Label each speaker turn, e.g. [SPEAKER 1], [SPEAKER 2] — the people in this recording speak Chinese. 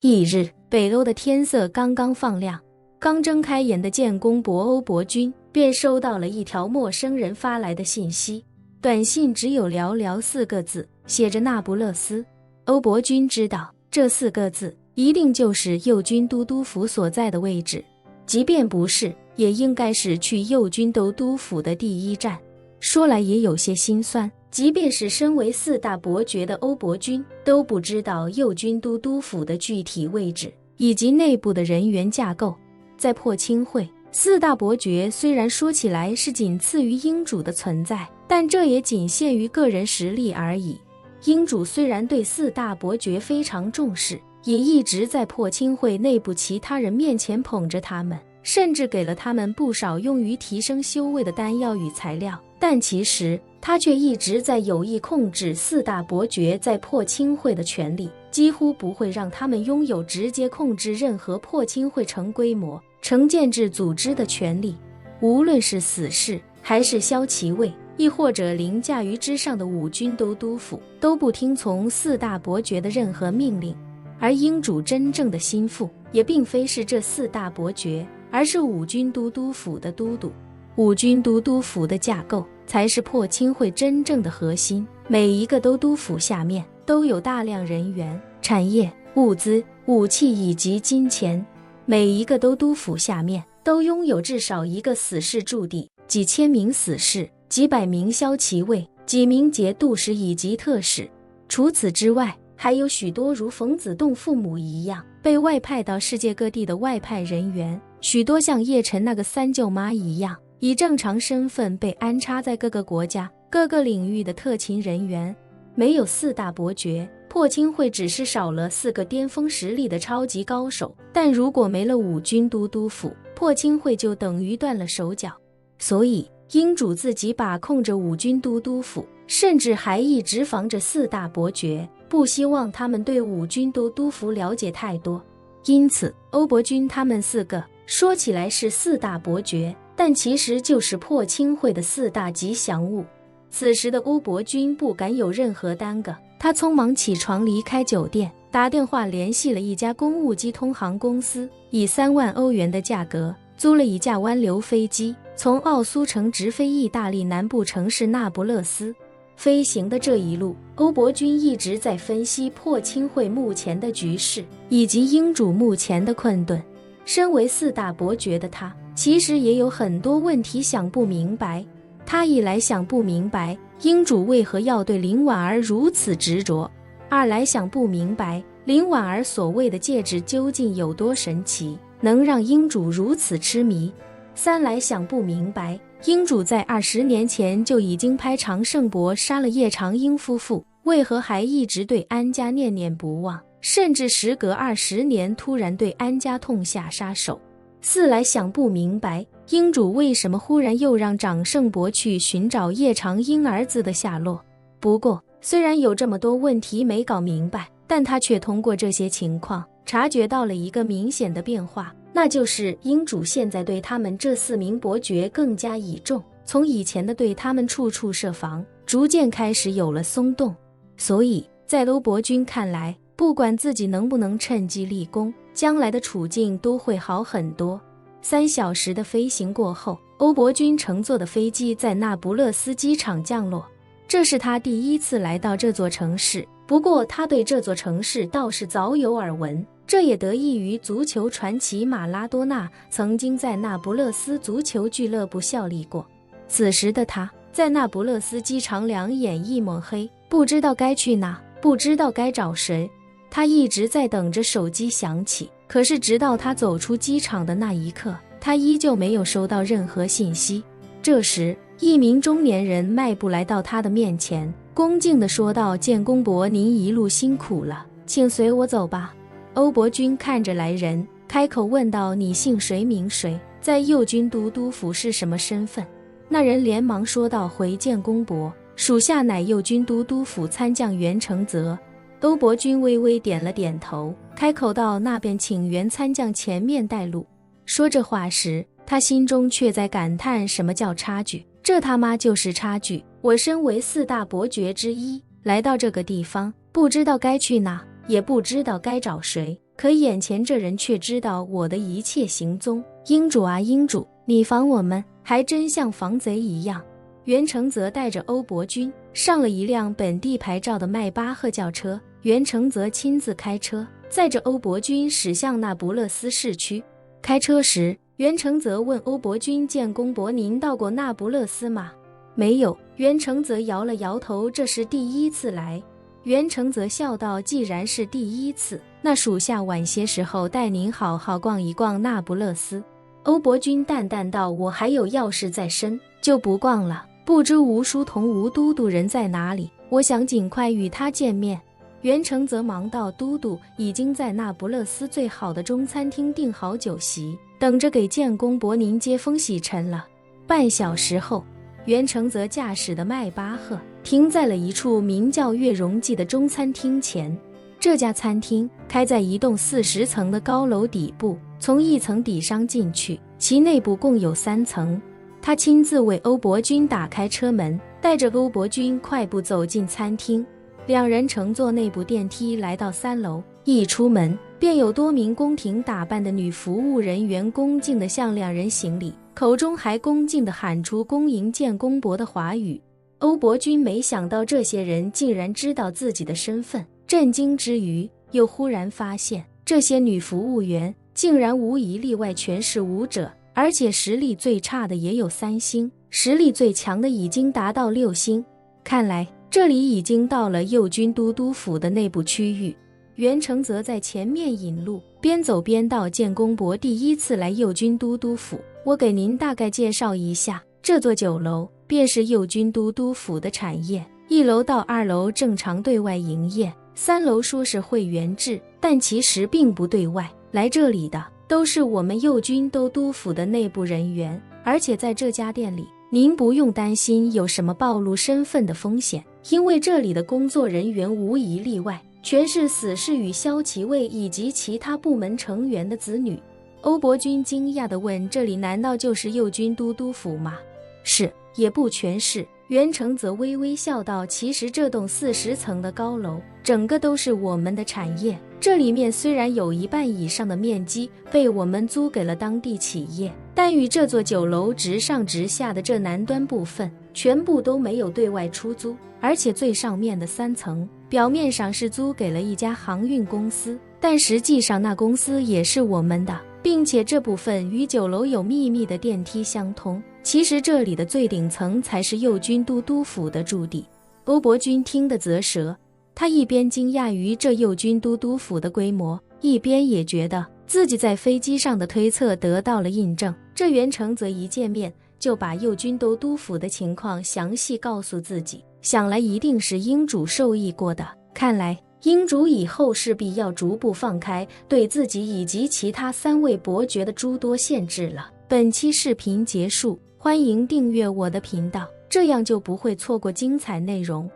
[SPEAKER 1] 翌日，北欧的天色刚刚放亮，刚睁开眼的建功伯欧伯君便收到了一条陌生人发来的信息。短信只有寥寥4个字，写着那不勒斯。欧伯君知道这4个字一定就是右军都督府所在的位置，即便不是，也应该是去右军都督府的第一站。说来也有些心酸，即便是身为4大伯爵的欧伯君都不知道右军都督府的具体位置以及内部的人员架构。在破清会，4大伯爵虽然说起来是仅次于英主的存在，但这也仅限于个人实力而已。英主虽然对4大伯爵非常重视，也一直在破清会内部其他人面前捧着他们，甚至给了他们不少用于提升修为的丹药与材料，但其实他却一直在有意控制4大伯爵在破清会的权力，几乎不会让他们拥有直接控制任何破清会成规模、成建制组织的权利。无论是死士还是骁骑卫，亦或者凌驾于之上的5军都督府，都不听从4大伯爵的任何命令。而英主真正的心腹也并非是这4大伯爵，而是5军都督府的都督。5军都督府的架构才是破清会真正的核心，每一个都督府下面都有大量人员、产业、物资、武器以及金钱，每一个都督府下面都拥有至少一个死士驻地，几千名死士、几百名骁骑卫、几名节度使以及特使。除此之外，还有许多如冯子栋父母一样被外派到世界各地的外派人员，许多像叶晨那个3舅妈一样以正常身份被安插在各个国家、各个领域的特勤人员。没有4大伯爵，破清会只是少了4个巅峰实力的超级高手，但如果没了5军都督府，破清会就等于断了手脚。所以英主自己把控着5军都督府，甚至还一直防着4大伯爵，不希望他们对5军都督府了解太多。因此欧伯君他们4个说起来是4大伯爵，但其实就是破清会的4大吉祥物。此时的欧伯君不敢有任何耽搁，他匆忙起床离开酒店，打电话联系了一家公务机通航公司，以3万欧元的价格租了一架湾流飞机，从奥苏城直飞意大利南部城市那不勒斯。飞行的这一路，欧伯君一直在分析破清会目前的局势以及英主目前的困顿。身为4大伯爵的他，其实也有很多问题想不明白。他一来想不明白英主为何要对林婉儿如此执着，二来想不明白林婉儿所谓的戒指究竟有多神奇，能让英主如此痴迷，三来想不明白英主在20年前就已经拍长胜伯杀了叶长英夫妇，为何还一直对安家念念不忘，甚至时隔20年突然对安家痛下杀手。四来想不明白英主为什么忽然又让长胜伯去寻找叶长英儿子的下落。不过虽然有这么多问题没搞明白，但他却通过这些情况察觉到了一个明显的变化，那就是英主现在对他们这4名伯爵更加倚重，从以前的对他们处处设防，逐渐开始有了松动。所以在欧伯君看来，不管自己能不能趁机立功，将来的处境都会好很多。3小时的飞行过后，欧伯君乘坐的飞机在那不勒斯机场降落。这是他第一次来到这座城市，不过他对这座城市倒是早有耳闻，这也得益于足球传奇马拉多纳曾经在那不勒斯足球俱乐部效力过。此时的他在那不勒斯机场两眼一抹黑，不知道该去哪，不知道该找谁。他一直在等着手机响起，可是直到他走出机场的那一刻，他依旧没有收到任何信息。这时一名中年人迈步来到他的面前，恭敬地说道：建功伯，您一路辛苦了，请随我走吧。欧伯君看着来人，开口问道：你姓谁名谁，在右军都督府是什么身份？那人连忙说道：回建功伯，属下乃右军都督府参将袁承泽。欧伯君微微点了点头，开口道：那便请袁参将前面带路。说这话时，他心中却在感叹什么叫差距，这他妈就是差距。我身为4大伯爵之一，来到这个地方，不知道该去哪，也不知道该找谁，可眼前这人却知道我的一切行踪。英主啊英主，你防我们还真像防贼一样。袁承泽带着欧伯君上了一辆本地牌照的迈巴赫轿车，袁承泽亲自开车，载着欧伯君驶向那不勒斯市区。开车时，袁承泽问欧伯君：建公伯，您到过那不勒斯吗？没有。袁承泽摇了摇头，这是第一次来。袁承泽笑道：既然是第一次，那属下晚些时候带您好好逛一逛那不勒斯。欧伯君淡淡道：我还有要事在身，就不逛了。不知吴书同吴都督人在哪里？我想尽快与他见面。袁承泽忙道：都督已经在那不勒斯最好的中餐厅订好酒席，等着给建公伯您接风洗尘了。半小时后，袁承泽驾驶的迈巴赫停在了一处名叫悦荣记的中餐厅前。这家餐厅开在一栋40层的高楼底部，从一层底商进去，其内部共有3层。他亲自为欧伯君打开车门，带着欧伯君快步走进餐厅。两人乘坐内部电梯来到3楼，一出门便有多名宫廷打扮的女服务人员恭敬地向两人行礼，口中还恭敬地喊出恭迎建公伯的华语。欧伯君没想到这些人竟然知道自己的身份，震惊之余又忽然发现这些女服务员竟然无一例外全是武者，而且实力最差的也有3星，实力最强的已经达到6星。看来这里已经到了右军都督府的内部区域。袁承泽在前面引路，边走边道：建公伯第一次来右军都督府，我给您大概介绍一下，这座酒楼便是右军都督府的产业，1楼到2楼正常对外营业，3楼说是会员制，但其实并不对外，来这里的都是我们右军都督府的内部人员，而且在这家店里，您不用担心有什么暴露身份的风险，因为这里的工作人员无一例外全是死士与骁骑卫以及其他部门成员的子女。欧伯君惊讶地问：这里难道就是右军都督府吗？是，也不全是。袁承泽微微笑道：其实这栋40层的高楼整个都是我们的产业，这里面虽然有1半以上的面积被我们租给了当地企业，但与这座酒楼直上直下的这南端部分全部都没有对外出租，而且最上面的3层表面上是租给了一家航运公司，但实际上那公司也是我们的，并且这部分与酒楼有秘密的电梯相通。其实这里的最顶层才是右军都督府的驻地。欧伯君听得啧舌，他一边惊讶于这右军都督府的规模，一边也觉得自己在飞机上的推测得到了印证。这袁承泽一见面就把右军都督府的情况详细告诉自己，想来一定是英主授意过的。看来英主以后势必要逐步放开对自己以及其他3位伯爵的诸多限制了。本期视频结束，欢迎订阅我的频道，这样就不会错过精彩内容。